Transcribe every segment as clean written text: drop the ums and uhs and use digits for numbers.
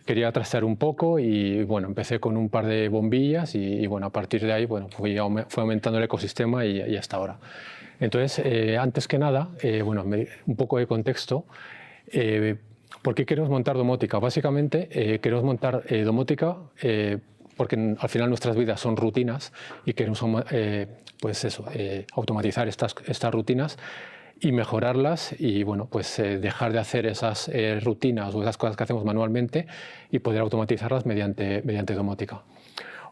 quería trastear un poco y bueno, empecé con un par de bombillas y bueno, a partir de ahí bueno, fue aumentando el ecosistema y hasta ahora. Entonces, antes que nada, bueno, un poco de contexto. ¿Por qué queremos montar domótica? Básicamente queremos montar domótica porque al final nuestras vidas son rutinas y queremos pues eso, automatizar estas rutinas y mejorarlas y bueno, pues dejar de hacer esas rutinas o esas cosas que hacemos manualmente y poder automatizarlas mediante domótica.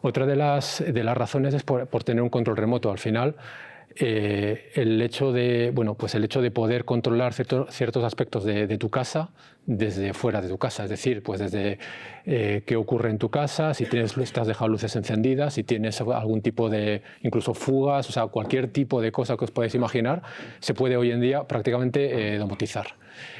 Otra de las razones es por tener un control remoto. Al final, el hecho de poder controlar ciertos aspectos de tu casa desde fuera de tu casa, es decir, pues desde qué ocurre en tu casa, si te has dejado luces encendidas, si tienes algún tipo de, incluso fugas, o sea, cualquier tipo de cosa que os podáis imaginar, se puede hoy en día prácticamente domotizar.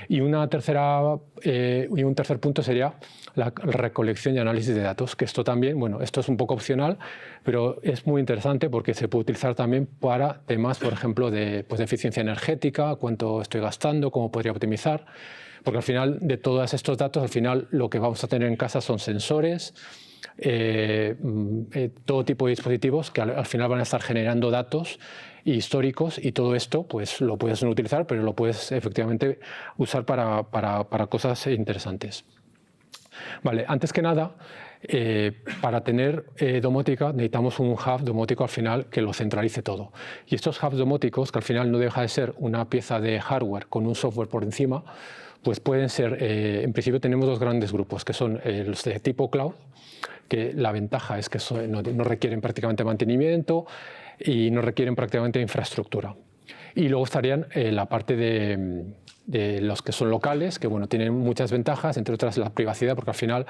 Y un tercer punto sería la recolección y análisis de datos, que esto también, bueno, esto es un poco opcional, pero es muy interesante porque se puede utilizar también para temas, por ejemplo, de eficiencia energética, cuánto estoy gastando, cómo podría optimizar, porque al final de todos estos datos, al final lo que vamos a tener en casa son sensores, todo tipo de dispositivos que al final van a estar generando datos históricos y todo esto pues lo puedes no utilizar, pero lo puedes efectivamente usar para cosas interesantes. Vale, antes que nada, para tener domótica necesitamos un hub domótico al final que lo centralice todo. Y estos hubs domóticos, que al final no deja de ser una pieza de hardware con un software por encima, pues pueden ser, en principio tenemos dos grandes grupos, que son los de tipo cloud, que la ventaja es que no requieren prácticamente mantenimiento y no requieren prácticamente infraestructura. Y luego estarían la parte de los que son locales, que bueno, tienen muchas ventajas, entre otras la privacidad, porque al final,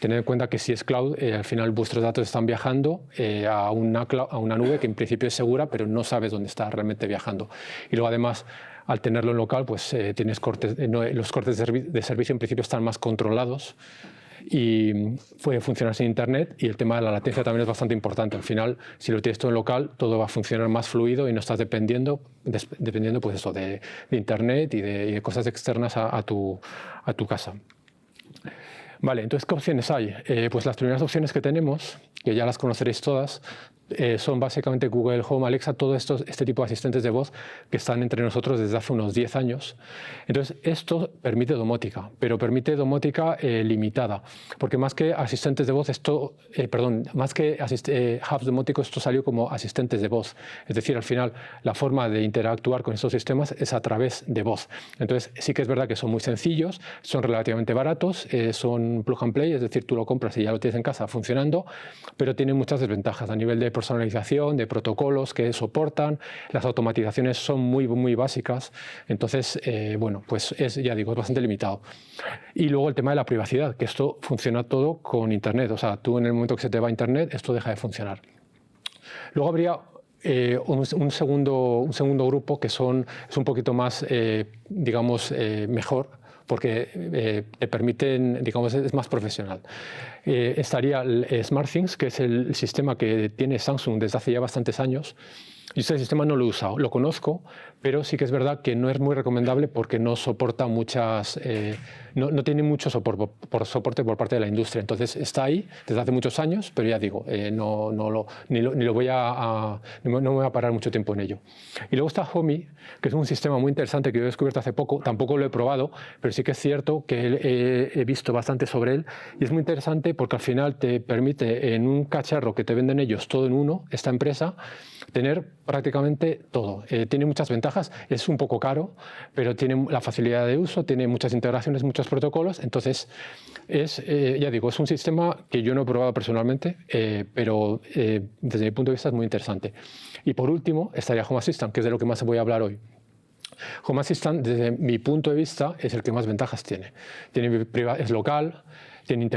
tened en cuenta que si es cloud, al final vuestros datos están viajando a una nube que en principio es segura, pero no sabes dónde está realmente viajando. Y luego además, al tenerlo en local, pues tienes los cortes de servicio en principio están más controlados y puede funcionar sin internet, y el tema de la latencia también es bastante importante. Al final, si lo tienes todo en local, todo va a funcionar más fluido y no estás dependiendo pues eso, de internet y de cosas externas a tu casa. Vale, entonces, ¿qué opciones hay? Pues las primeras opciones que tenemos, que ya las conoceréis todas, son básicamente Google Home, Alexa, todo este tipo de asistentes de voz que están entre nosotros desde hace unos 10 años. Entonces, esto permite domótica, pero permite domótica limitada, porque más que asistentes de voz, más que hubs domóticos, esto salió como asistentes de voz. Es decir, al final, la forma de interactuar con estos sistemas es a través de voz. Entonces, sí que es verdad que son muy sencillos, son relativamente baratos, son plug and play, es decir, tú lo compras y ya lo tienes en casa funcionando, pero tienen muchas desventajas a nivel de personalización, de protocolos que soportan, las automatizaciones son muy básicas, entonces, bueno, pues ya digo, es bastante limitado. Y luego el tema de la privacidad, que esto funciona todo con Internet, o sea, tú en el momento que se te va a Internet, esto deja de funcionar. Luego habría un segundo grupo que es un poquito más, digamos, mejor, porque te permiten, digamos, es más profesional. Estaría el SmartThings, que es el sistema que tiene Samsung desde hace ya bastantes años. Yo este sistema no lo he usado, lo conozco, pero sí que es verdad que no es muy recomendable porque no soporta no tiene mucho soporte por parte de la industria. Entonces está ahí desde hace muchos años, pero ya digo, no me voy a parar mucho tiempo en ello. Y luego está Homey, que es un sistema muy interesante que yo he descubierto hace poco, tampoco lo he probado, pero sí que es cierto que he visto bastante sobre él, y es muy interesante porque al final te permite en un cacharro que te venden ellos todo en uno, esta empresa, tener prácticamente todo. Tiene muchas ventajas, es un poco caro, pero tiene la facilidad de uso, tiene muchas integraciones, muchos protocolos, entonces ya digo, es un sistema que yo no he probado personalmente, pero desde mi punto de vista es muy interesante. Y por último estaría Home Assistant, que es de lo que más voy a hablar hoy. Home Assistant, desde mi punto de vista, es el que más ventajas tiene. Es local, tiene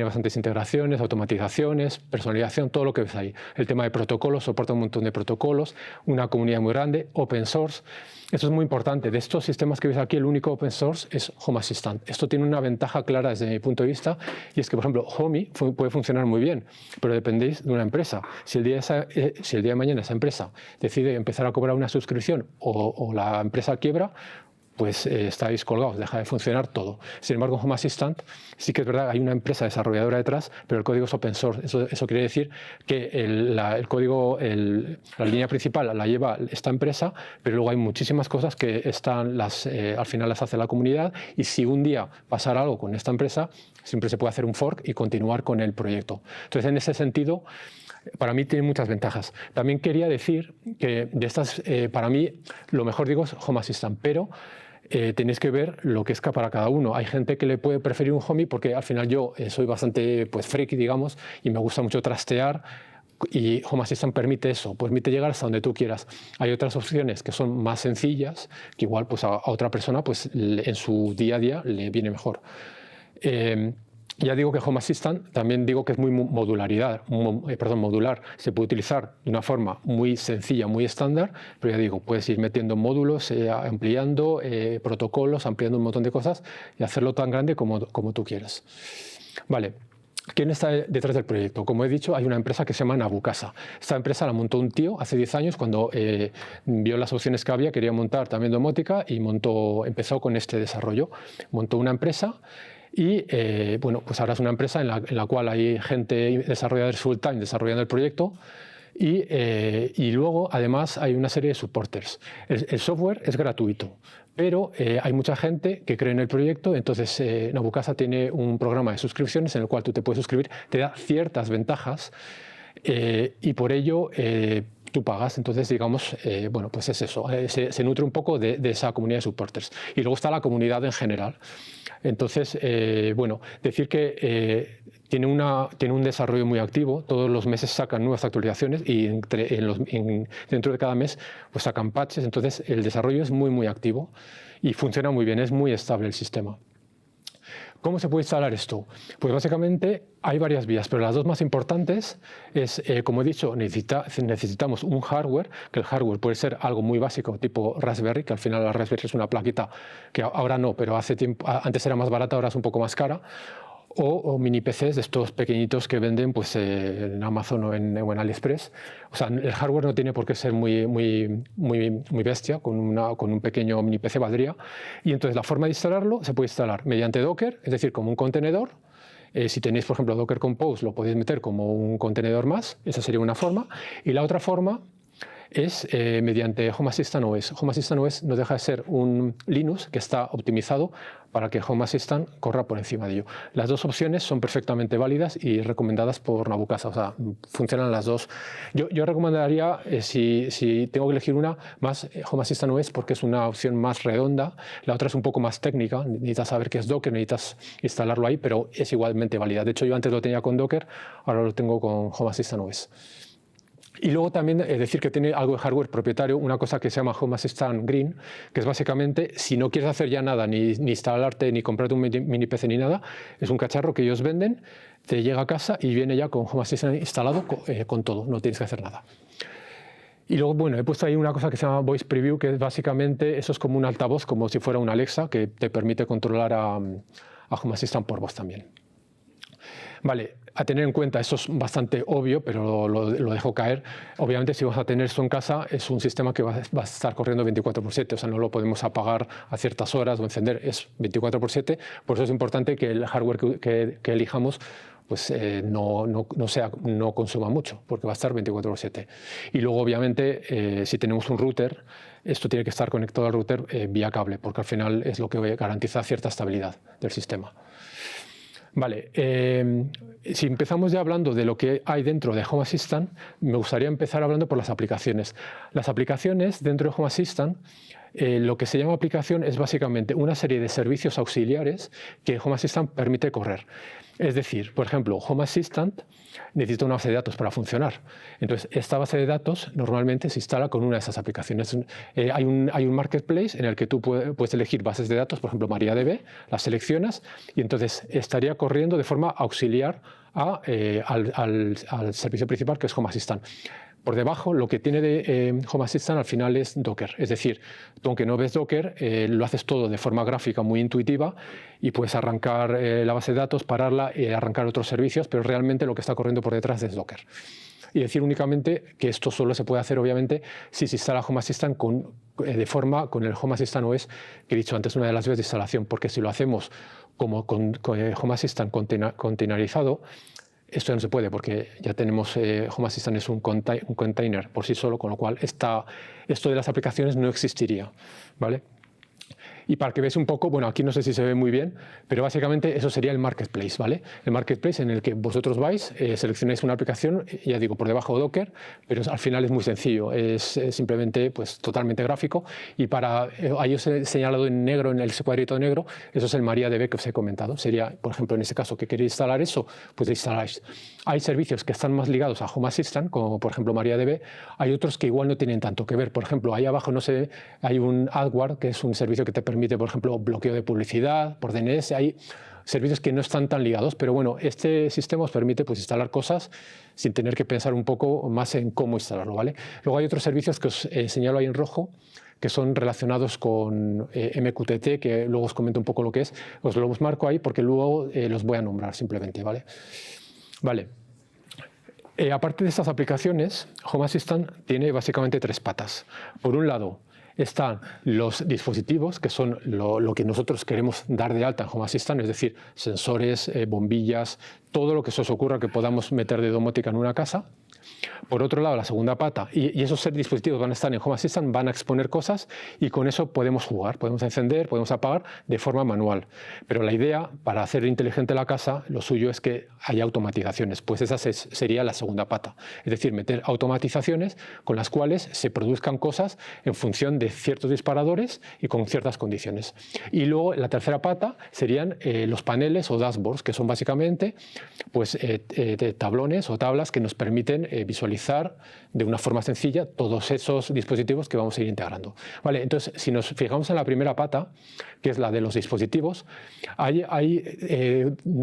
bastantes integraciones, automatizaciones, personalización, todo lo que ves ahí. El tema de protocolos, soporta un montón de protocolos, una comunidad muy grande, open source. Esto es muy importante. De estos sistemas que ves aquí, el único open source es Home Assistant. Esto tiene una ventaja clara desde mi punto de vista, y es que, por ejemplo, Homey puede funcionar muy bien, pero dependéis de una empresa. Si el día de mañana esa empresa decide empezar a cobrar una suscripción o la empresa quiebra, pues estáis colgados, deja de funcionar todo. Sin embargo, Home Assistant sí que es verdad, hay una empresa desarrolladora detrás, pero el código es open source. Eso quiere decir que el código, la línea principal la lleva esta empresa, pero luego hay muchísimas cosas que al final las hace la comunidad, y si un día pasara algo con esta empresa, siempre se puede hacer un fork y continuar con el proyecto. Entonces, en ese sentido, para mí tiene muchas ventajas. También quería decir que de estas, para mí, lo mejor digo es Home Assistant, pero tenéis que ver lo que es para cada uno. Hay gente que le puede preferir un Homey porque al final yo soy bastante freaky, digamos, y me gusta mucho trastear, y Home Assistant permite eso, permite llegar hasta donde tú quieras. Hay otras opciones que son más sencillas, que igual pues, a otra persona pues, en su día a día le viene mejor. Ya digo que Home Assistant también digo que es muy modular. Se puede utilizar de una forma muy sencilla, muy estándar, pero ya digo, puedes ir metiendo módulos, ampliando protocolos, ampliando un montón de cosas y hacerlo tan grande como tú quieras. Vale. ¿Quién está detrás del proyecto? Como he dicho, hay una empresa que se llama Nabucasa. Esta empresa la montó un tío hace 10 años cuando vio las opciones que había, quería montar también domótica y empezó con este desarrollo. Montó una empresa. Y bueno, pues ahora es una empresa en la cual hay gente, desarrolladores full time desarrollando el proyecto, y luego además hay una serie de supporters. El software es gratuito, pero hay mucha gente que cree en el proyecto. Entonces Nabucasa tiene un programa de suscripciones en el cual tú te puedes suscribir, te da ciertas ventajas y por ello tú pagas. Entonces, digamos, bueno, pues es eso, se nutre un poco de esa comunidad de supporters. Y luego está la comunidad en general. Entonces, bueno, decir que tiene un desarrollo muy activo, todos los meses sacan nuevas actualizaciones y dentro de cada mes pues sacan patches. Entonces, el desarrollo es muy activo y funciona muy bien, es muy estable el sistema. ¿Cómo se puede instalar esto? Pues básicamente hay varias vías, pero las dos más importantes es, como he dicho, necesitamos un hardware, que el hardware puede ser algo muy básico, tipo Raspberry, que al final la Raspberry es una plaquita que ahora no, pero antes era más barata, ahora es un poco más cara. O mini PCs de estos pequeñitos que venden pues, en Amazon o en AliExpress. O sea, el hardware no tiene por qué ser muy bestia, con un pequeño mini PC valdría. Y entonces la forma de instalarlo se puede instalar mediante Docker, es decir, como un contenedor. Si tenéis, por ejemplo, Docker Compose, lo podéis meter como un contenedor más, esa sería una forma. Y la otra forma es mediante Home Assistant OS. Home Assistant OS no deja de ser un Linux que está optimizado para que Home Assistant corra por encima de ello. Las dos opciones son perfectamente válidas y recomendadas por Nabucasa, o sea, funcionan las dos. Yo recomendaría, si tengo que elegir una, más Home Assistant OS porque es una opción más redonda. La otra es un poco más técnica, necesitas saber qué es Docker, necesitas instalarlo ahí, pero es igualmente válida. De hecho, yo antes lo tenía con Docker, ahora lo tengo con Home Assistant OS. Y luego también decir que tiene algo de hardware propietario, una cosa que se llama Home Assistant Green, que es básicamente, si no quieres hacer ya nada, ni instalarte, ni comprarte un mini PC ni nada, es un cacharro que ellos venden, te llega a casa y viene ya con Home Assistant instalado con todo, no tienes que hacer nada. Y luego, bueno, he puesto ahí una cosa que se llama Voice Preview, que es básicamente, eso es como un altavoz, como si fuera un Alexa, que te permite controlar a Home Assistant por voz también. Vale, a tener en cuenta, eso es bastante obvio, pero lo dejo caer. Obviamente, si vas a tener esto en casa, es un sistema que va a estar corriendo 24/7, o sea, no lo podemos apagar a ciertas horas o encender, es 24/7. Por eso es importante que el hardware que elijamos pues, no consuma mucho, porque va a estar 24/7. Y luego, obviamente, si tenemos un router, esto tiene que estar conectado al router vía cable, porque al final es lo que garantiza cierta estabilidad del sistema. Vale, si empezamos ya hablando de lo que hay dentro de Home Assistant, me gustaría empezar hablando por las aplicaciones. Las aplicaciones dentro de Home Assistant, lo que se llama aplicación es básicamente una serie de servicios auxiliares que Home Assistant permite correr. Es decir, por ejemplo, Home Assistant necesita una base de datos para funcionar. Entonces, esta base de datos normalmente se instala con una de esas aplicaciones. Hay un marketplace en el que tú puedes elegir bases de datos, por ejemplo, MariaDB, las seleccionas y entonces estaría corriendo de forma auxiliar al servicio principal, que es Home Assistant. Por debajo, lo que tiene de Home Assistant al final es Docker. Es decir, tú, aunque no ves Docker, lo haces todo de forma gráfica muy intuitiva y puedes arrancar la base de datos, pararla y arrancar otros servicios, pero realmente lo que está corriendo por detrás es Docker. y decir únicamente que esto solo se puede hacer, obviamente, si se instala Home Assistant con el Home Assistant OS que he dicho antes, una de las vías de instalación, porque si lo hacemos como con el Home Assistant containerizado, esto ya no se puede porque ya tenemos Home Assistant es un container por sí solo, con lo cual esto de las aplicaciones no existiría, ¿vale? Y para que veáis un poco, bueno, aquí no sé si se ve muy bien, pero básicamente eso sería el marketplace, ¿vale? El marketplace en el que vosotros vais, seleccionáis una aplicación, ya digo, por debajo de Docker, pero al final es muy sencillo, es simplemente pues totalmente gráfico, y ahí os he señalado en negro, en ese cuadrito negro, eso es el MariaDB que os he comentado. Sería, por ejemplo, en este caso que queréis instalar eso, pues instaláis. Hay servicios que están más ligados a Home Assistant, como por ejemplo MariaDB, hay otros que igual no tienen tanto que ver. Por ejemplo, ahí abajo no sé, hay un AdWords, que es un servicio que te permite, por ejemplo, bloqueo de publicidad por DNS. Hay servicios que no están tan ligados, pero bueno, este sistema os permite pues instalar cosas sin tener que pensar un poco más en cómo instalarlo, ¿vale? Luego hay otros servicios que os señalo ahí en rojo, que son relacionados con MQTT, que luego os comento un poco lo que es. Os los marco ahí porque luego los voy a nombrar simplemente, ¿vale? Vale. Aparte de estas aplicaciones, Home Assistant tiene básicamente tres patas. Por un lado, están los dispositivos, que son lo que nosotros queremos dar de alta en Home Assistant, es decir, sensores, bombillas, todo lo que se os ocurra que podamos meter de domótica en una casa. Por otro lado, la segunda pata, y esos dispositivos van a estar en Home Assistant, van a exponer cosas y con eso podemos jugar, podemos encender, podemos apagar de forma manual. Pero la idea, para hacer inteligente la casa, lo suyo es que haya automatizaciones, pues esa sería la segunda pata. Es decir, meter automatizaciones con las cuales se produzcan cosas en función de ciertos disparadores y con ciertas condiciones. Y luego la tercera pata serían los paneles o dashboards, que son básicamente pues, tablones o tablas que nos permiten visualizar de una forma sencilla todos esos dispositivos que vamos a ir integrando. Vale, entonces, si nos fijamos en la primera pata, que es la de los dispositivos, hay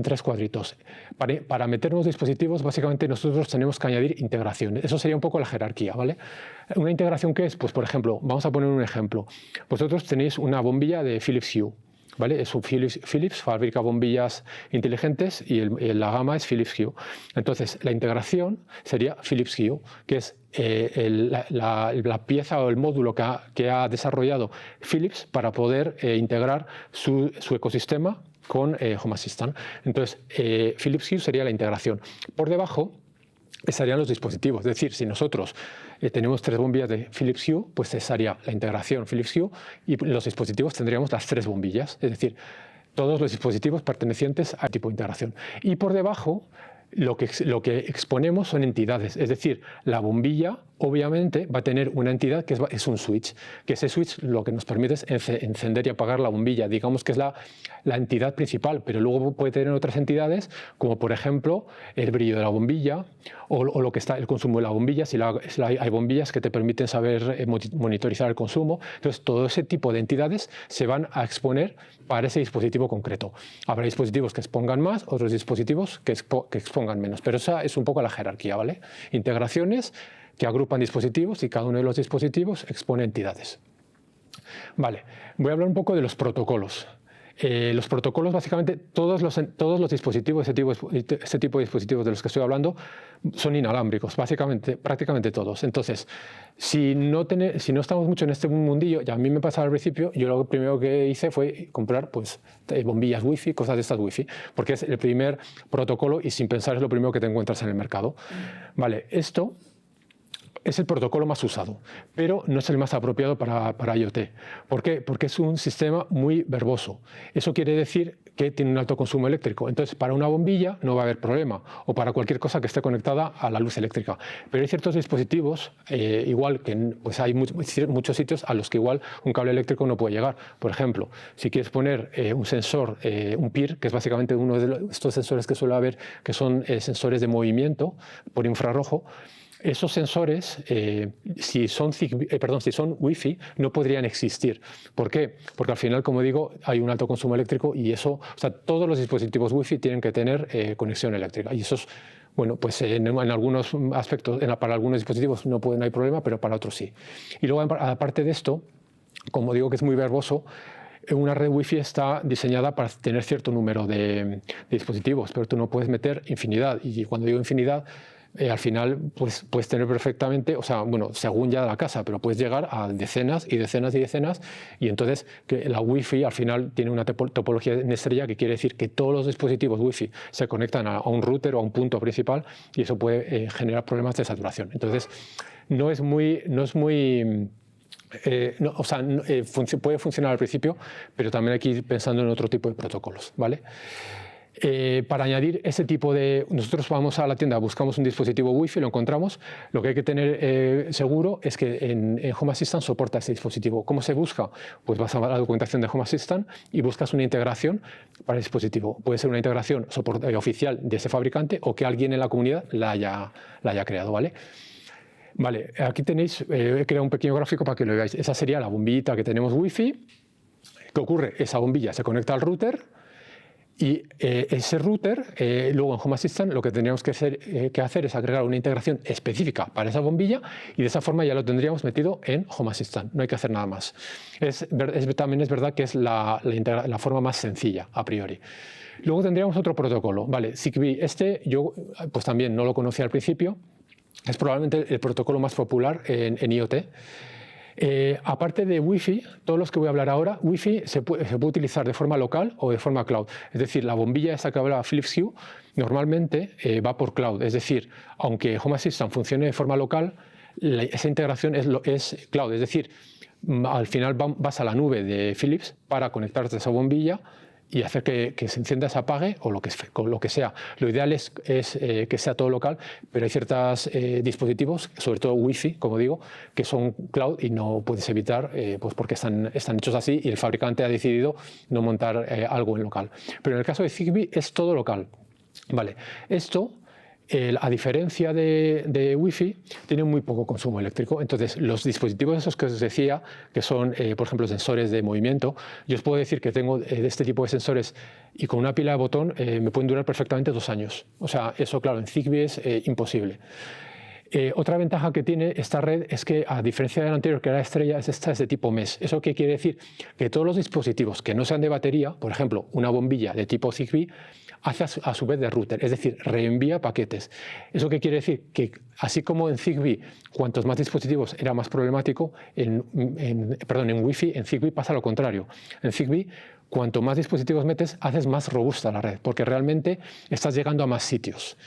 tres cuadritos. Para meter nuevos dispositivos, básicamente nosotros tenemos que añadir integraciones. Eso sería un poco la jerarquía, ¿vale? Una integración que es, pues por ejemplo, vamos a poner un ejemplo. Vosotros tenéis una bombilla de Philips Hue, ¿vale? Philips fabrica bombillas inteligentes y la gama es Philips Hue. Entonces, la integración sería Philips Hue, que es la pieza o el módulo que ha desarrollado Philips para poder integrar su ecosistema con Home Assistant. Entonces, Philips Hue sería la integración. Por debajo estarían los dispositivos. Es decir, si nosotros tenemos tres bombillas de Philips Hue, pues estaría la integración Philips Hue y los dispositivos tendríamos las tres bombillas. Es decir, todos los dispositivos pertenecientes al tipo de integración. Y por debajo, lo que exponemos son entidades. Es decir, la bombilla obviamente va a tener una entidad que es un switch, que ese switch lo que nos permite es encender y apagar la bombilla. Digamos que es la entidad principal, pero luego puede tener otras entidades, como por ejemplo el brillo de la bombilla o lo que está el consumo de la bombilla, si hay bombillas que te permiten saber monitorizar el consumo. Entonces, todo ese tipo de entidades se van a exponer para ese dispositivo concreto. Habrá dispositivos que expongan más, otros dispositivos que expongan menos, pero esa es un poco la jerarquía, ¿vale? Integraciones que agrupan dispositivos y cada uno de los dispositivos expone entidades. Vale, voy a hablar un poco de los protocolos. Los protocolos, básicamente, todos los dispositivos, este tipo de dispositivos de los que estoy hablando, son inalámbricos, prácticamente todos. Entonces, si no estamos mucho en este mundillo, ya a mí me pasaba al principio, yo lo primero que hice fue comprar pues, bombillas Wi-Fi, cosas de estas Wi-Fi, porque es el primer protocolo y sin pensar es lo primero que te encuentras en el mercado. Vale, esto es el protocolo más usado, pero no es el más apropiado para IoT. ¿Por qué? Porque es un sistema muy verboso. Eso quiere decir que tiene un alto consumo eléctrico. Entonces, para una bombilla no va a haber problema, o para cualquier cosa que esté conectada a la luz eléctrica. Pero hay ciertos dispositivos, igual que pues hay muchos sitios a los que igual un cable eléctrico no puede llegar. Por ejemplo, si quieres poner un sensor, un PIR, que es básicamente uno de estos sensores que suele haber, que son sensores de movimiento por infrarrojo, esos sensores, si son Wi-Fi, no podrían existir. ¿Por qué? Porque al final, como digo, hay un alto consumo eléctrico y eso, o sea, todos los dispositivos Wi-Fi tienen que tener conexión eléctrica. Y eso es, bueno, pues en algunos aspectos, para algunos dispositivos no hay problema, pero para otros sí. Y luego, aparte de esto, como digo que es muy verboso, una red Wi-Fi está diseñada para tener cierto número de dispositivos, pero tú no puedes meter infinidad. Y cuando digo infinidad, al final pues, puedes tener perfectamente, o sea, bueno, según ya la casa, pero puedes llegar a decenas y decenas y decenas, y entonces que la Wi-Fi al final tiene una topología en estrella, que quiere decir que todos los dispositivos Wi-Fi se conectan a un router o a un punto principal, y eso puede generar problemas de saturación. Entonces, no es muy no, o sea, puede funcionar al principio, pero también hay que ir pensando en otro tipo de protocolos, ¿vale? Para añadir ese tipo de... Nosotros vamos a la tienda, buscamos un dispositivo Wi-Fi, lo encontramos. Lo que hay que tener seguro es que en Home Assistant soporta ese dispositivo. ¿Cómo se busca? Pues vas a la documentación de Home Assistant y buscas una integración para el dispositivo. Puede ser una integración oficial de ese fabricante, o que alguien en la comunidad la haya creado, ¿vale? Vale, aquí tenéis, he creado un pequeño gráfico para que lo veáis. Esa sería la bombillita que tenemos Wi-Fi. ¿Qué ocurre? Esa bombilla se conecta al router, y ese router, luego en Home Assistant, lo que tendríamos que hacer es agregar una integración específica para esa bombilla, y de esa forma ya lo tendríamos metido en Home Assistant. No hay que hacer nada más. También es verdad que es la forma más sencilla a priori. Luego tendríamos otro protocolo. Vale, Zigbee, yo pues también no lo conocía al principio. Es probablemente el protocolo más popular en IoT. Aparte de Wi-Fi, todos los que voy a hablar ahora, Wi-Fi se puede utilizar de forma local o de forma cloud. Es decir, la bombilla esa que hablaba Philips Hue normalmente va por cloud. Es decir, aunque Home Assistant funcione de forma local, esa integración es cloud. Es decir, al final vas a la nube de Philips para conectarte a esa bombilla y hacer que se encienda, se apague o lo que sea. Lo ideal es que sea todo local, pero hay ciertos dispositivos, sobre todo Wi-Fi, como digo, que son cloud y no puedes evitar, pues porque están hechos así, y el fabricante ha decidido no montar algo en local. Pero en el caso de Zigbee es todo local. Vale, esto, a diferencia de Wi-Fi, tiene muy poco consumo eléctrico. Entonces, los dispositivos esos que os decía, que son, por ejemplo, sensores de movimiento, yo os puedo decir que tengo de este tipo de sensores, y con una pila de botón me pueden durar perfectamente 2 años. O sea, eso, claro, en Zigbee es imposible. Otra ventaja que tiene esta red es que, a diferencia de la anterior, que era estrella, esta es de tipo MES. ¿Eso qué quiere decir? Que todos los dispositivos que no sean de batería, por ejemplo, una bombilla de tipo Zigbee, hace a su vez de router, es decir, reenvía paquetes. ¿Eso qué quiere decir? Que así como en Zigbee, cuantos más dispositivos era más problemático, en Wi-Fi, en Zigbee pasa lo contrario. En Zigbee, cuanto más dispositivos metes, haces más robusta la red, porque realmente estás llegando a más sitios.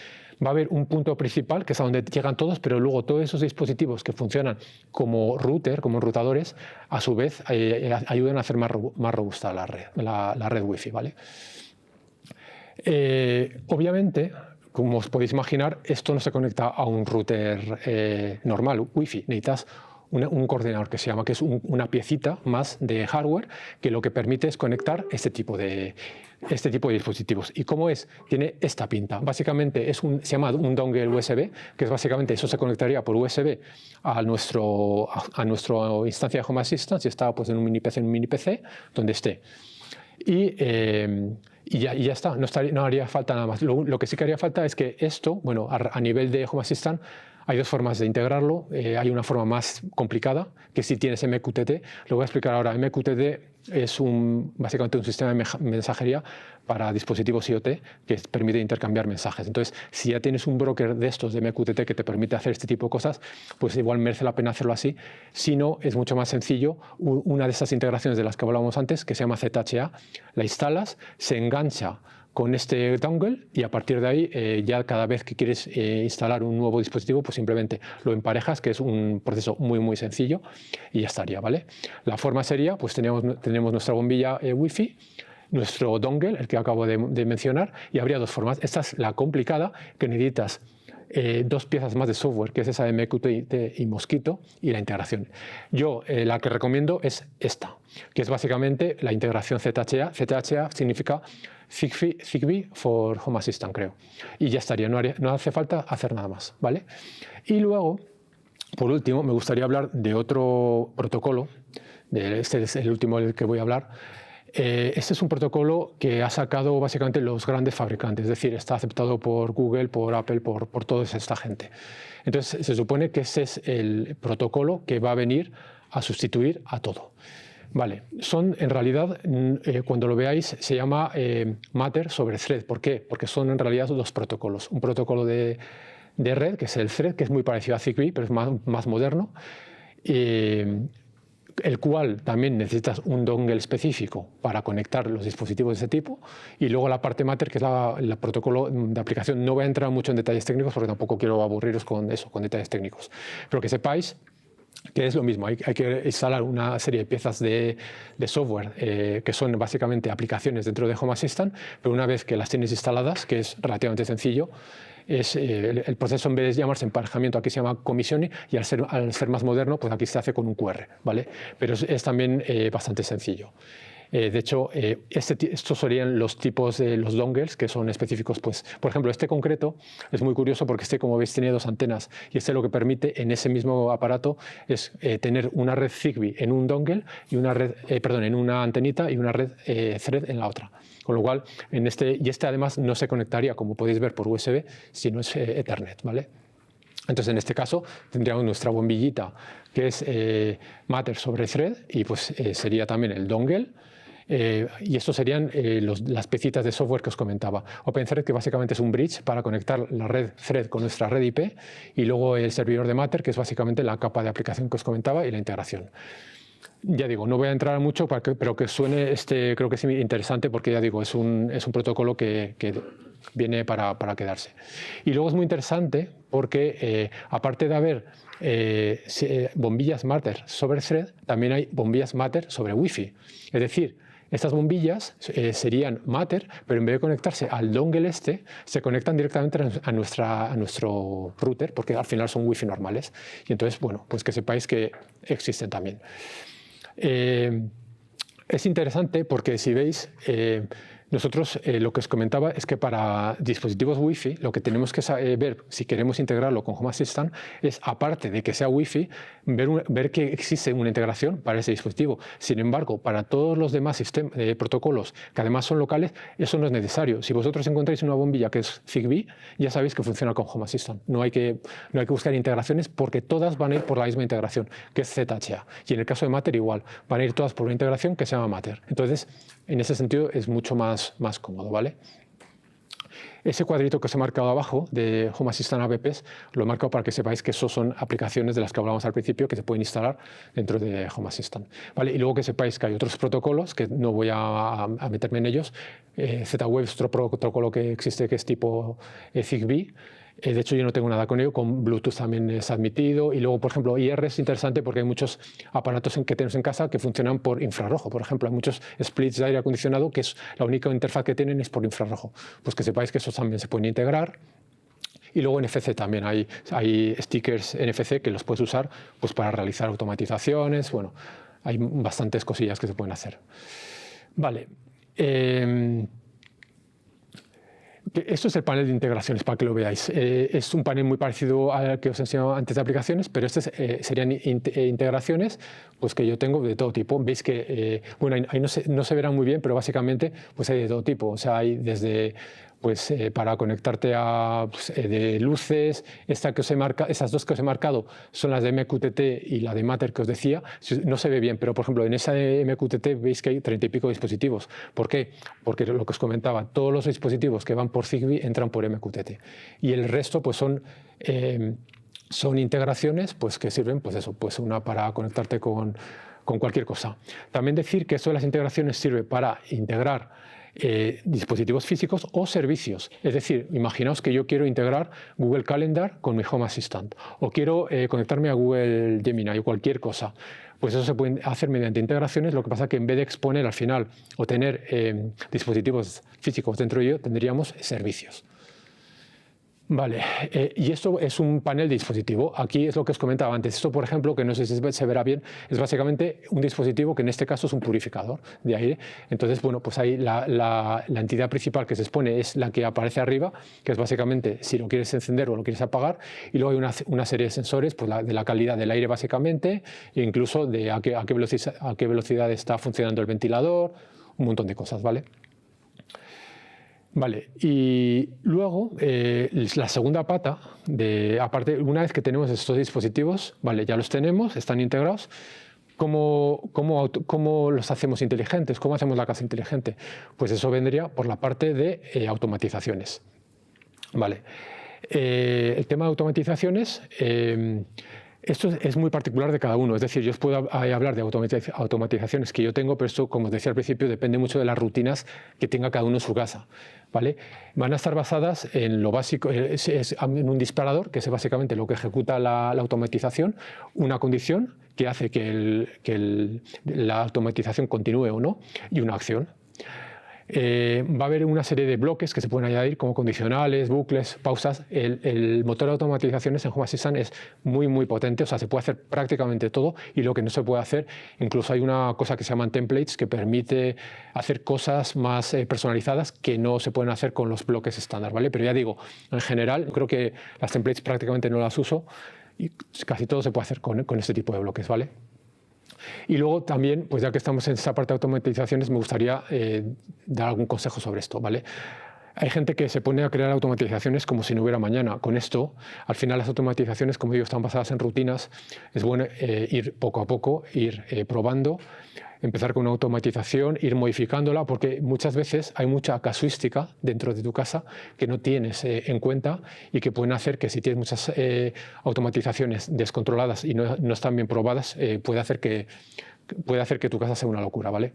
Va a haber un punto principal, que es a donde llegan todos, pero luego todos esos dispositivos que funcionan como router, como enrutadores, a su vez ayudan a hacer más robusta la red Wi-Fi, ¿vale? Obviamente, como os podéis imaginar, esto no se conecta a un router normal, Wi-Fi. Necesitas un coordinador que se llama, que es una piecita más de hardware, que lo que permite es conectar este tipo de dispositivos. ¿Y cómo es? Tiene esta pinta. Básicamente se llama un dongle USB, que es básicamente eso, se conectaría por USB a nuestra instancia de Home Assistant, si está pues en un mini PC, donde esté. Y ya está, no haría falta nada más. Lo que sí que haría falta es que esto, bueno, a nivel de Home Assistant, hay dos formas de integrarlo. Hay una forma más complicada, que si tienes MQTT. Lo voy a explicar ahora. MQTT es básicamente un sistema de mensajería para dispositivos IoT que permite intercambiar mensajes. Entonces, si ya tienes un broker de estos de MQTT que te permite hacer este tipo de cosas, pues igual merece la pena hacerlo así. Si no, es mucho más sencillo. Una de estas integraciones de las que hablábamos antes, que se llama ZHA, la instalas, se engancha con este dongle, y a partir de ahí ya cada vez que quieres instalar un nuevo dispositivo, pues simplemente lo emparejas, que es un proceso muy muy sencillo, y ya estaría, ¿vale? La forma sería, pues tenemos nuestra bombilla Wi-Fi, nuestro dongle, el que acabo de mencionar, y habría dos formas. Esta es la complicada, que necesitas 2 piezas más de software, que es esa de MQTT y Mosquito, y la integración. Yo la que recomiendo es esta, que es básicamente la integración ZHA. ZHA significa Zigbee for Home Assistant, creo. Y ya estaría, no hace falta hacer nada más, ¿vale? Y luego, por último, me gustaría hablar de otro protocolo. Este es el último del que voy a hablar. Este es un protocolo que ha sacado básicamente los grandes fabricantes, es decir, está aceptado por Google, por Apple, por toda esta gente. Entonces, se supone que ese es el protocolo que va a venir a sustituir a todo. Vale, en realidad, cuando lo veáis, se llama Matter sobre Thread. ¿Por qué? Porque son en realidad 2 protocolos. Un protocolo de de red, que es el Thread, que es muy parecido a Zigbee, pero es más moderno, el cual también necesitas un dongle específico para conectar los dispositivos de ese tipo, y luego la parte Matter, que es el protocolo de aplicación. No voy a entrar mucho en detalles técnicos porque tampoco quiero aburriros con eso, con detalles técnicos, pero que sepáis que es lo mismo. Hay que instalar una serie de piezas de software que son básicamente aplicaciones dentro de Home Assistant, pero una vez que las tienes instaladas, que es relativamente sencillo, el proceso, en vez de llamarse emparejamiento, aquí se llama commissioning, y al ser más moderno, pues aquí se hace con un QR, ¿vale? Pero es también bastante sencillo. De hecho, estos serían los tipos de los dongles que son específicos. Pues, por ejemplo, este concreto es muy curioso porque como veis, tiene dos antenas, y lo que permite en ese mismo aparato es tener una red Zigbee en un dongle y una red, en una antenita, y una red Thread en la otra. Con lo cual, este además no se conectaría, como podéis ver, por USB, sino es Ethernet, ¿vale? Entonces, en este caso, tendríamos nuestra bombillita, que es Matter sobre Thread, y pues sería también el dongle. Y estos serían las piecitas de software que os comentaba. OpenThread, que básicamente es un bridge para conectar la red Thread con nuestra red IP, y luego el servidor de Matter, que es básicamente la capa de aplicación que os comentaba y la integración. Ya digo, no voy a entrar mucho, pero que suene, creo que es interesante, porque ya digo, es un protocolo que viene para quedarse. Y luego es muy interesante porque aparte de haber bombillas Matter sobre Thread, también hay bombillas Matter sobre Wi-Fi. Es decir, estas bombillas serían Matter, pero en vez de conectarse al dongle se conectan directamente a nuestro router, porque al final son Wi-Fi normales. Y entonces, bueno, pues que sepáis que existen también. Es interesante porque, si veis, nosotros lo que os comentaba es que para dispositivos Wi-Fi lo que tenemos que ver, si queremos integrarlo con Home Assistant, es, aparte de que sea Wi-Fi, ver que existe una integración para ese dispositivo. Sin embargo, para todos los demás protocolos, que además son locales, eso no es necesario. Si vosotros encontráis una bombilla que es Zigbee, ya sabéis que funciona con Home Assistant. No hay que buscar integraciones, porque todas van a ir por la misma integración, que es ZHA. Y en el caso de Matter igual, van a ir todas por una integración que se llama Matter. Entonces, en ese sentido es mucho más cómodo, ¿vale? Ese cuadrito que os he marcado abajo de Home Assistant apps lo he marcado para que sepáis que eso son aplicaciones de las que hablábamos al principio, que se pueden instalar dentro de Home Assistant, ¿vale? Y luego que sepáis que hay otros protocolos, que no voy a meterme en ellos. Z-Wave es otro protocolo que existe, que es tipo Zigbee. De hecho, yo no tengo nada con ello. Con Bluetooth también es admitido. Y luego, por ejemplo, IR es interesante porque hay muchos aparatos que tenemos en casa que funcionan por infrarrojo. Por ejemplo, hay muchos splits de aire acondicionado que la única interfaz que tienen es por infrarrojo. Pues que sepáis que esos también se pueden integrar. Y luego NFC también hay stickers NFC que los puedes usar pues para realizar automatizaciones. Bueno, hay bastantes cosillas que se pueden hacer. Vale. Esto es el panel de integraciones, para que lo veáis. Es un panel muy parecido al que os he enseñado antes de aplicaciones, pero serían integraciones pues, que yo tengo de todo tipo. Veis que bueno, ahí no se verán muy bien, pero básicamente pues, hay de todo tipo. O sea, hay desde para conectarte a de luces. Esas dos que os he marcado son las de MQTT y la de Matter que os decía. No se ve bien, pero por ejemplo en esa de MQTT veis que hay 30 y pico dispositivos. ¿Por qué? Porque lo que os comentaba, todos los dispositivos que van por Zigbee entran por MQTT, y el resto pues son integraciones pues, que sirven pues una para conectarte con cualquier cosa. También decir que esto de las integraciones sirve para integrar dispositivos físicos o servicios. Es decir, imaginaos que yo quiero integrar Google Calendar con mi Home Assistant, o quiero conectarme a Google Gemini o cualquier cosa. Pues eso se puede hacer mediante integraciones. Lo que pasa es que en vez de exponer al final o tener dispositivos físicos dentro de ello, tendríamos servicios. Vale, y esto es un panel de dispositivo. Aquí es lo que os comentaba antes. Esto, por ejemplo, que no sé si se verá bien, es básicamente un dispositivo que en este caso es un purificador de aire. Entonces, bueno, pues ahí la entidad principal que se expone es la que aparece arriba, que es básicamente si lo quieres encender o lo quieres apagar. Y luego hay una serie de sensores pues de la calidad del aire, básicamente, e incluso de a qué velocidad está funcionando el ventilador, un montón de cosas, ¿vale? Vale, y luego la segunda pata, aparte, una vez que tenemos estos dispositivos, vale, ya los tenemos, están integrados, ¿cómo los hacemos inteligentes? ¿Cómo hacemos la casa inteligente? Pues eso vendría por la parte de automatizaciones. Vale. El tema de automatizaciones, esto es muy particular de cada uno. Es decir, yo os puedo hablar de automatizaciones que yo tengo, pero esto, como os decía al principio, depende mucho de las rutinas que tenga cada uno en su casa, ¿vale? Van a estar basadas en lo básico, en un disparador, que es básicamente lo que ejecuta la automatización, una condición que hace que la automatización continúe o no, y una acción. Va a haber una serie de bloques que se pueden añadir como condicionales, bucles, pausas. El motor de automatizaciones en Home Assistant es muy, muy potente, o sea, se puede hacer prácticamente todo, y lo que no se puede hacer, incluso hay una cosa que se llaman templates que permite hacer cosas más personalizadas que no se pueden hacer con los bloques estándar, ¿vale? Pero ya digo, en general, creo que las templates prácticamente no las uso y casi todo se puede hacer con este tipo de bloques, ¿vale? Y luego también, pues ya que estamos en esta parte de automatizaciones, me gustaría dar algún consejo sobre esto, ¿vale? Hay gente que se pone a crear automatizaciones como si no hubiera mañana. Con esto, al final las automatizaciones, como digo, están basadas en rutinas. Es bueno ir poco a poco, ir probando, empezar con una automatización, ir modificándola, porque muchas veces hay mucha casuística dentro de tu casa que no tienes en cuenta y que pueden hacer que si tienes muchas automatizaciones descontroladas y no están bien probadas, puede hacer que tu casa sea una locura, ¿vale?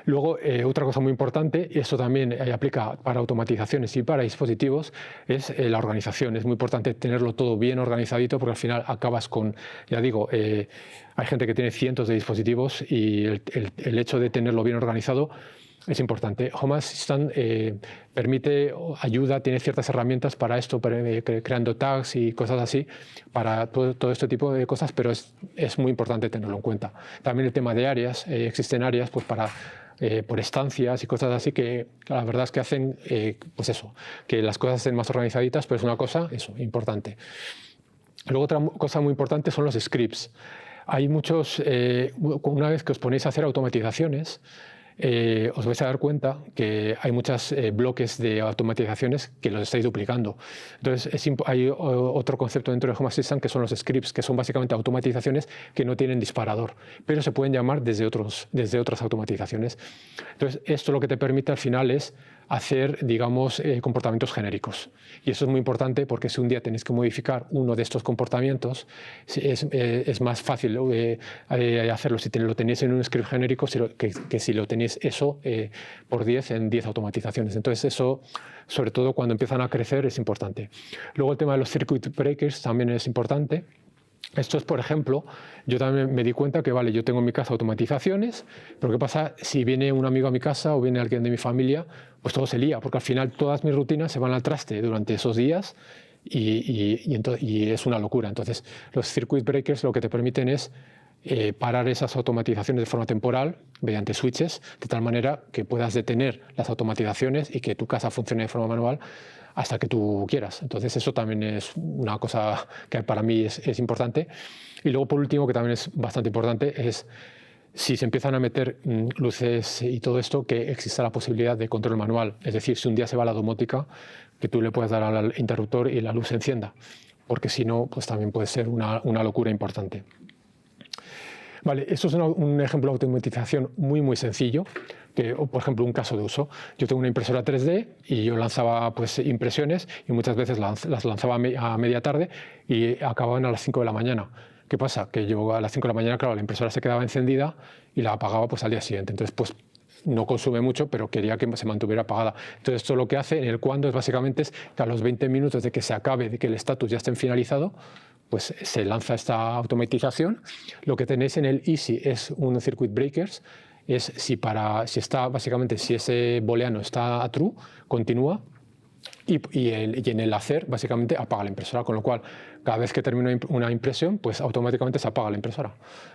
Luego, otra cosa muy importante, y esto también aplica para automatizaciones y para dispositivos, es la organización. Es muy importante tenerlo todo bien organizadito porque al final acabas con, ya digo, hay gente que tiene cientos de dispositivos y el hecho de tenerlo bien organizado es importante. Home Assistant ayuda, tiene ciertas herramientas para esto, creando tags y cosas así, para todo este tipo de cosas, pero es muy importante tenerlo en cuenta. También el tema de áreas, existen áreas pues por estancias y cosas así que la verdad es que hacen pues eso, que las cosas estén más organizaditas, pero es una cosa importante. Luego otra cosa muy importante son los scripts. Hay muchos, una vez que os ponéis a hacer automatizaciones, os vais a dar cuenta que hay muchos bloques de automatizaciones que los estáis duplicando. Entonces, hay otro concepto dentro de Home Assistant que son los scripts, que son básicamente automatizaciones que no tienen disparador, pero se pueden llamar desde otras automatizaciones. Entonces, esto lo que te permite al final es hacer, digamos, comportamientos genéricos. Y eso es muy importante porque si un día tenéis que modificar uno de estos comportamientos, es más fácil hacerlo si lo tenéis en un script genérico que si lo tenéis eso por 10 en 10 automatizaciones. Entonces eso, sobre todo cuando empiezan a crecer, es importante. Luego el tema de los circuit breakers también es importante. Esto es, por ejemplo, yo también me di cuenta que, vale, yo tengo en mi casa automatizaciones, pero ¿qué pasa si viene un amigo a mi casa o viene alguien de mi familia? Pues todo se lía, porque al final todas mis rutinas se van al traste durante esos días y es una locura. Entonces, los circuit breakers lo que te permiten es parar esas automatizaciones de forma temporal mediante switches, de tal manera que puedas detener las automatizaciones y que tu casa funcione de forma manual hasta que tú quieras. Entonces eso también es una cosa que para mí es importante. Y luego, por último, que también es bastante importante, es si se empiezan a meter luces y todo esto, que exista la posibilidad de control manual. Es decir, si un día se va la domótica, que tú le puedas dar al interruptor y la luz se encienda, porque si no, pues también puede ser una locura importante. Vale, esto es un ejemplo de automatización muy, muy sencillo. Por ejemplo, un caso de uso. Yo tengo una impresora 3D y yo lanzaba pues, impresiones y muchas veces las lanzaba a media tarde y acababan a las 5 de la mañana. ¿Qué pasa? Que yo a las 5 de la mañana, claro, la impresora se quedaba encendida y la apagaba pues, al día siguiente. Entonces, pues no consume mucho, pero quería que se mantuviera apagada. Entonces, esto lo que hace en el cuando es básicamente es que a los 20 minutos de que se acabe, de que el status ya esté finalizado, pues se lanza esta automatización. Lo que tenéis en el Easy es un circuit breakers, es si ese booleano está a true, continúa, y en el hacer básicamente apaga la impresora, con lo cual cada vez que termina una impresión pues automáticamente se apaga la impresora.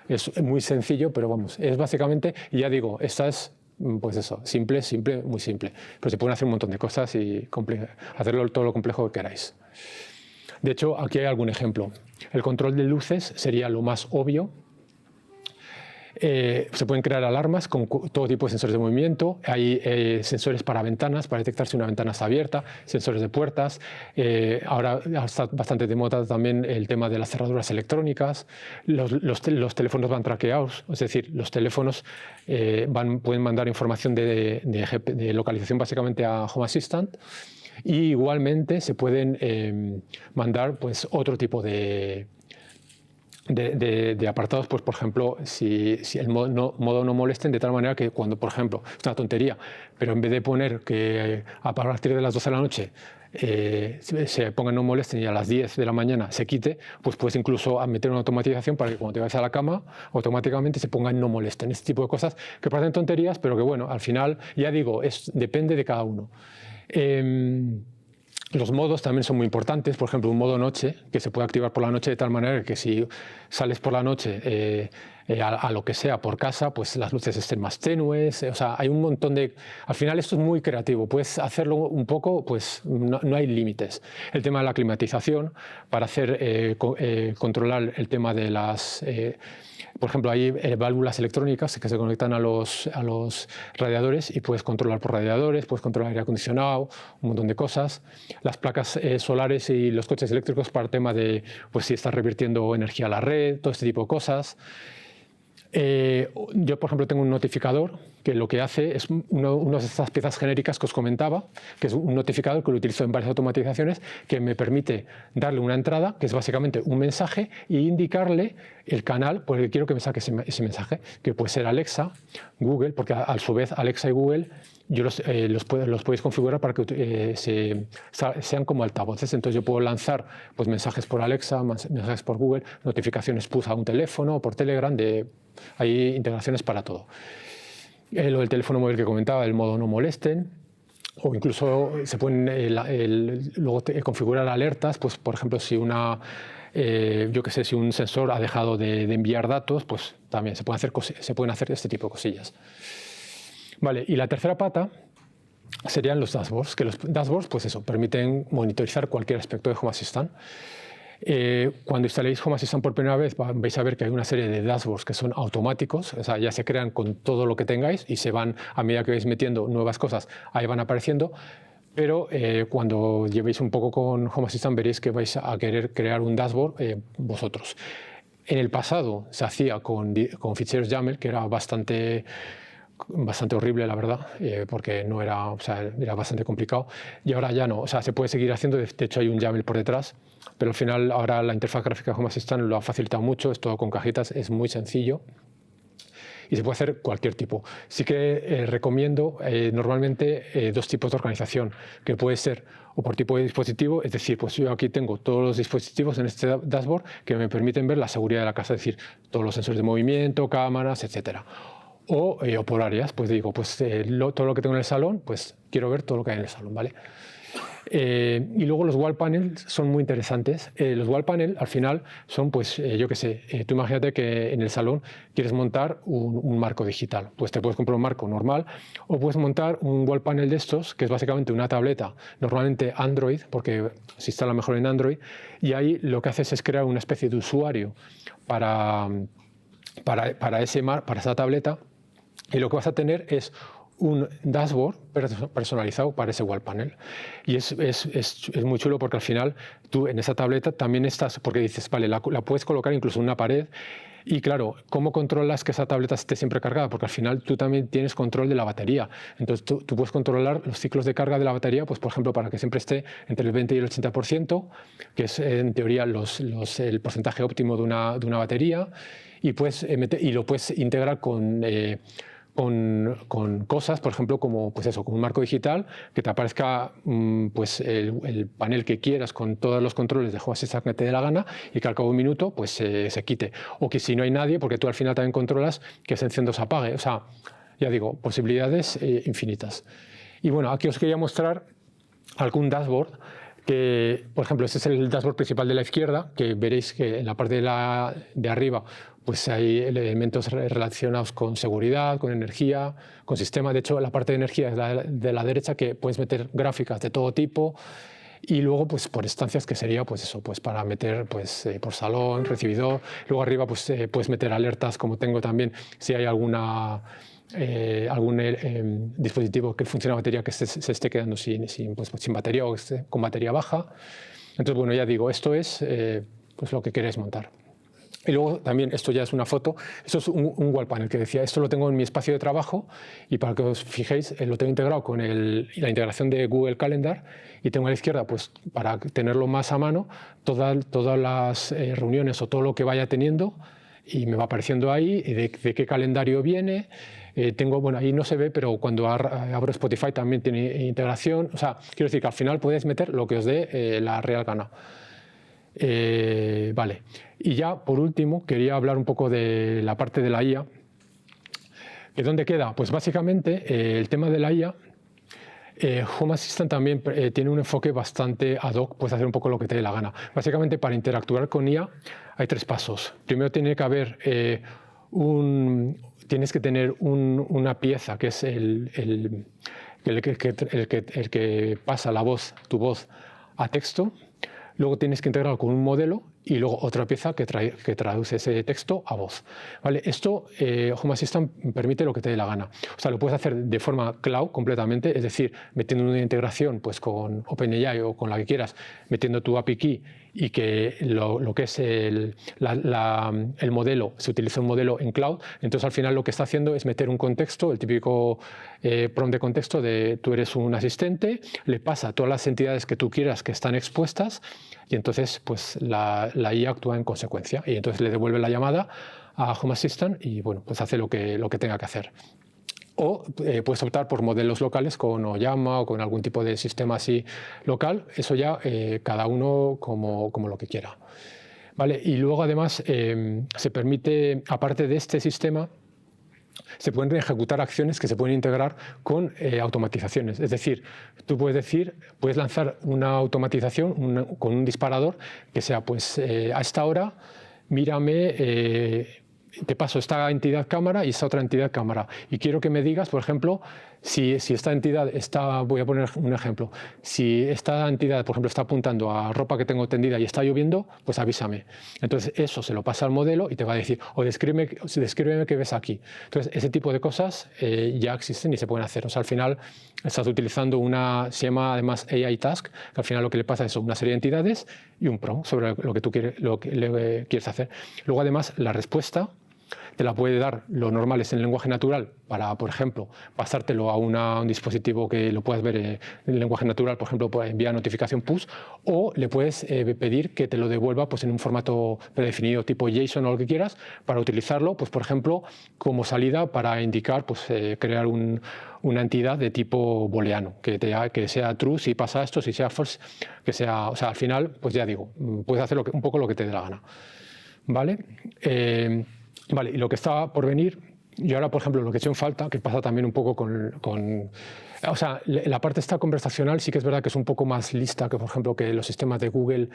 Es muy sencillo, pero vamos, es básicamente, y ya digo, esta es pues eso, simple, muy simple, pero se pueden hacer un montón de cosas y hacerlo todo lo complejo que queráis. De hecho, aquí hay algún ejemplo. El control de luces sería lo más obvio. Se pueden crear alarmas con todo tipo de sensores de movimiento. Hay sensores para ventanas, para detectar si una ventana está abierta, sensores de puertas. Ahora está bastante de moda también el tema de las cerraduras electrónicas. Los teléfonos van traqueados, es decir, los teléfonos pueden mandar información de localización básicamente a Home Assistant. Y igualmente se pueden mandar pues, otro tipo de apartados, pues por ejemplo, si el modo no molesten, de tal manera que cuando, por ejemplo, es una tontería, pero en vez de poner que a partir de las 12 de la noche se ponga no molesten y a las 10 de la mañana se quite, pues puedes incluso meter una automatización para que cuando te vayas a la cama automáticamente se ponga no molesten. Este tipo de cosas que parecen tonterías, pero que bueno, al final, ya digo, depende de cada uno. Los modos también son muy importantes, por ejemplo, un modo noche, que se puede activar por la noche de tal manera que si sales por la noche a lo que sea por casa, pues las luces estén más tenues, o sea, hay un montón de... Al final esto es muy creativo, puedes hacerlo un poco, pues no hay límites. El tema de la climatización, para controlar el tema de las... por ejemplo, hay válvulas electrónicas que se conectan a los radiadores y puedes controlar por radiadores, puedes controlar aire acondicionado, un montón de cosas. Las placas solares y los coches eléctricos para el tema de pues, si estás revirtiendo energía a la red, todo este tipo de cosas. Yo, por ejemplo, tengo un notificador que lo que hace es una de estas piezas genéricas que os comentaba, que es un notificador que lo utilizo en varias automatizaciones, que me permite darle una entrada, que es básicamente un mensaje, e indicarle el canal por el que quiero que me saque ese mensaje, que puede ser Alexa, Google, porque a su vez Alexa y Google yo los podéis configurar para que sean como altavoces. Entonces yo puedo lanzar pues, mensajes por Alexa, mensajes por Google, notificaciones push a un teléfono, por Telegram, hay integraciones para todo. Lo del teléfono móvil que comentaba, el modo no molesten, o incluso se pueden luego configurar alertas, pues por ejemplo si yo qué sé, si un sensor ha dejado de enviar datos, pues también se pueden hacer este tipo de cosillas. Vale, y la tercera pata serían los dashboards, que los dashboards pues eso, permiten monitorizar cualquier aspecto de Home Assistant. Cuando instaléis Home Assistant por primera vez vais a ver que hay una serie de dashboards que son automáticos, o sea, ya se crean con todo lo que tengáis y se van, a medida que vais metiendo nuevas cosas, ahí van apareciendo, pero cuando llevéis un poco con Home Assistant veréis que vais a querer crear un dashboard vosotros. En el pasado se hacía con ficheros YAML, que era bastante horrible, la verdad, porque no era, o sea, era bastante complicado, y ahora ya no, o sea, se puede seguir haciendo, de hecho hay un YAML por detrás, pero al final ahora la interfaz gráfica de Home Assistant lo ha facilitado mucho, es todo con cajitas, es muy sencillo y se puede hacer cualquier tipo. Sí que recomiendo normalmente dos tipos de organización, que puede ser o por tipo de dispositivo, es decir, pues yo aquí tengo todos los dispositivos en este dashboard que me permiten ver la seguridad de la casa, es decir, todos los sensores de movimiento, cámaras, etcétera. O por áreas, pues digo, pues todo lo que tengo en el salón, pues quiero ver todo lo que hay en el salón, ¿vale? Y luego los wall panels son muy interesantes. Los wall panels al final son, pues, yo qué sé, tú imagínate que en el salón quieres montar un marco digital. Pues te puedes comprar un marco normal o puedes montar un wall panel de estos, que es básicamente una tableta, normalmente Android, porque se instala mejor en Android, y ahí lo que haces es crear una especie de usuario para esa tableta, y lo que vas a tener es un dashboard personalizado para ese wall panel. Y es muy chulo porque al final tú en esa tableta también estás, porque dices, vale, la puedes colocar incluso en una pared. Y claro, ¿cómo controlas que esa tableta esté siempre cargada? Porque al final tú también tienes control de la batería. Entonces tú puedes controlar los ciclos de carga de la batería, pues por ejemplo, para que siempre esté entre el 20 y el 80%, que es en teoría el porcentaje óptimo de una batería. Y lo puedes integrar con cosas, por ejemplo, como pues eso, con un marco digital, que te aparezca pues el panel que quieras con todos los controles de Home Assistant que te dé la gana y que al cabo de un minuto pues se quite. O que si no hay nadie, porque tú al final también controlas que se encienda o se apague. O sea, ya digo, posibilidades infinitas. Y bueno, aquí os quería mostrar algún dashboard que, por ejemplo, este es el dashboard principal de la izquierda, que veréis que en la parte de arriba pues hay elementos relacionados con seguridad, con energía, con sistema. De hecho, la parte de energía es la de la derecha, que puedes meter gráficas de todo tipo, y luego pues por estancias, que sería pues eso, pues para meter pues por salón, recibidor. Luego arriba pues puedes meter alertas, como tengo también, si hay algún dispositivo que funciona a batería que se esté quedando sin batería o con batería baja. Entonces, bueno, ya digo, esto es pues lo que queréis montar. Y luego también, esto ya es una foto, esto es un wall panel que decía, esto lo tengo en mi espacio de trabajo y para que os fijéis, lo tengo integrado con la integración de Google Calendar y tengo a la izquierda, pues para tenerlo más a mano, todas las reuniones o todo lo que vaya teniendo y me va apareciendo ahí de qué calendario viene. Bueno, ahí no se ve, pero cuando abro Spotify también tiene integración. O sea, quiero decir que al final podéis meter lo que os dé la real gana. Vale, y ya por último quería hablar un poco de la parte de la IA. ¿Dónde queda? Pues básicamente el tema de la IA, Home Assistant también tiene un enfoque bastante ad hoc, puedes hacer un poco lo que te dé la gana. Básicamente para interactuar con IA hay 3 pasos. Primero tiene que haber tienes que tener una pieza que es el que pasa tu voz a texto. Luego tienes que integrarlo con un modelo y luego otra pieza que traduce ese texto a voz. ¿Vale? Esto Home Assistant permite lo que te dé la gana. O sea, lo puedes hacer de forma cloud completamente, es decir, metiendo una integración pues, con OpenAI o con la que quieras, metiendo tu API Key y que lo que es el modelo, se utiliza un modelo en cloud, entonces al final lo que está haciendo es meter un contexto, el típico prompt de contexto de tú eres un asistente, le pasa a todas las entidades que tú quieras que están expuestas y entonces pues la IA actúa en consecuencia y entonces le devuelve la llamada a Home Assistant y bueno, pues hace lo que tenga que hacer. O puedes optar por modelos locales con Oyama o con algún tipo de sistema así local, eso ya cada uno como lo que quiera. ¿Vale? Y luego además se permite, aparte de este sistema, se pueden ejecutar acciones que se pueden integrar con automatizaciones. Es decir, tú puedes lanzar una automatización con un disparador que sea, pues a esta hora, mírame, te paso esta entidad cámara y esta otra entidad cámara. Y quiero que me digas, por ejemplo, si esta entidad está, voy a poner un ejemplo, si esta entidad, por ejemplo, está apuntando a ropa que tengo tendida y está lloviendo, pues avísame. Entonces eso se lo pasa al modelo y te va a decir, o descríbeme qué ves aquí. Entonces ese tipo de cosas ya existen y se pueden hacer. O sea, al final estás utilizando se llama además AI Task, que al final lo que le pasa es una serie de entidades y un prompt sobre lo que tú quieres hacer. Luego además la respuesta te la puede dar, lo normal es en lenguaje natural para, por ejemplo, pasártelo a un dispositivo que lo puedas ver en lenguaje natural, por ejemplo, envía notificación push, o le puedes pedir que te lo devuelva pues, en un formato predefinido tipo JSON o lo que quieras, para utilizarlo, pues, por ejemplo, como salida para indicar, pues, crear una entidad de tipo booleano, que sea true si pasa esto, si sea false, que sea, o sea, al final, pues ya digo, puedes hacer un poco lo que te dé la gana. ¿Vale? Vale, y lo que está por venir, yo ahora, por ejemplo, lo que he hecho en falta, que pasa también un poco o sea, la parte esta conversacional sí que es verdad que es un poco más lista que, por ejemplo, que los sistemas de Google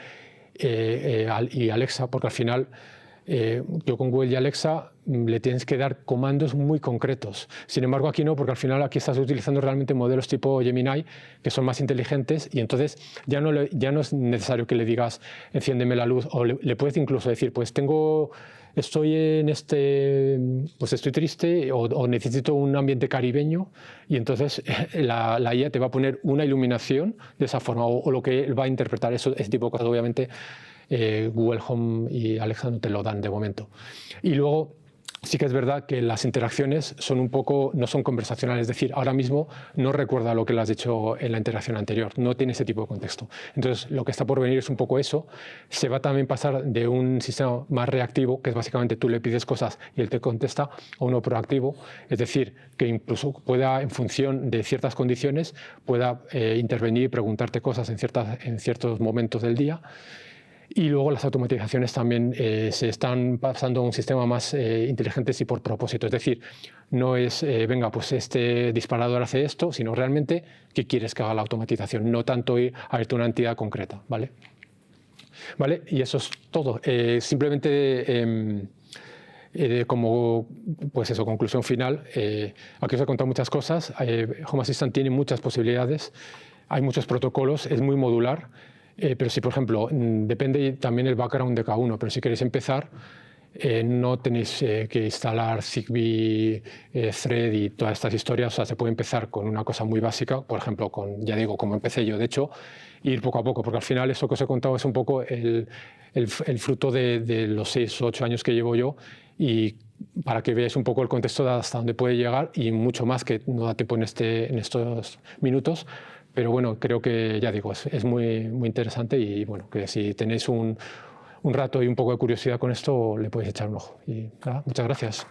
y Alexa, porque al final yo con Google y Alexa le tienes que dar comandos muy concretos. Sin embargo, aquí no, porque al final aquí estás utilizando realmente modelos tipo Gemini, que son más inteligentes, y entonces ya no es necesario que le digas enciéndeme la luz, o le puedes incluso decir, pues estoy estoy triste o necesito un ambiente caribeño y entonces la IA te va a poner una iluminación de esa forma o lo que él va a interpretar. Ese tipo de cosas obviamente Google Home y Alexa no te lo dan de momento. Y luego sí que es verdad que las interacciones no son conversacionales, es decir, ahora mismo no recuerda lo que le has dicho en la interacción anterior, no tiene ese tipo de contexto. Entonces, lo que está por venir es un poco eso. Se va también a pasar de un sistema más reactivo, que es básicamente tú le pides cosas y él te contesta, a uno proactivo, es decir, que incluso pueda, en función de ciertas condiciones, pueda intervenir y preguntarte cosas en ciertos momentos del día. Y luego las automatizaciones también se están pasando a un sistema más inteligente y por propósito. Es decir, no es, venga, pues este disparador hace esto, sino realmente qué quieres que haga la automatización, no tanto ir a irte a una entidad concreta. ¿Vale? ¿Vale? Y eso es todo. Simplemente como pues eso, conclusión final, aquí os he contado muchas cosas. Home Assistant tiene muchas posibilidades, hay muchos protocolos, es muy modular. Pero si, por ejemplo, depende también el background de cada uno, pero si queréis empezar, No tenéis que instalar Zigbee, Thread y todas estas historias. O sea, se puede empezar con una cosa muy básica, por ejemplo, ya digo, como empecé yo, de hecho, ir poco a poco, porque al final eso que os he contado es un poco el fruto de los 6 o 8 años que llevo yo, y para que veáis un poco el contexto de hasta dónde puede llegar y mucho más que no da tiempo en estos minutos. Pero bueno, creo que, ya digo, es muy, muy interesante y bueno, que si tenéis un rato y un poco de curiosidad con esto, le podéis echar un ojo. Y nada, muchas gracias.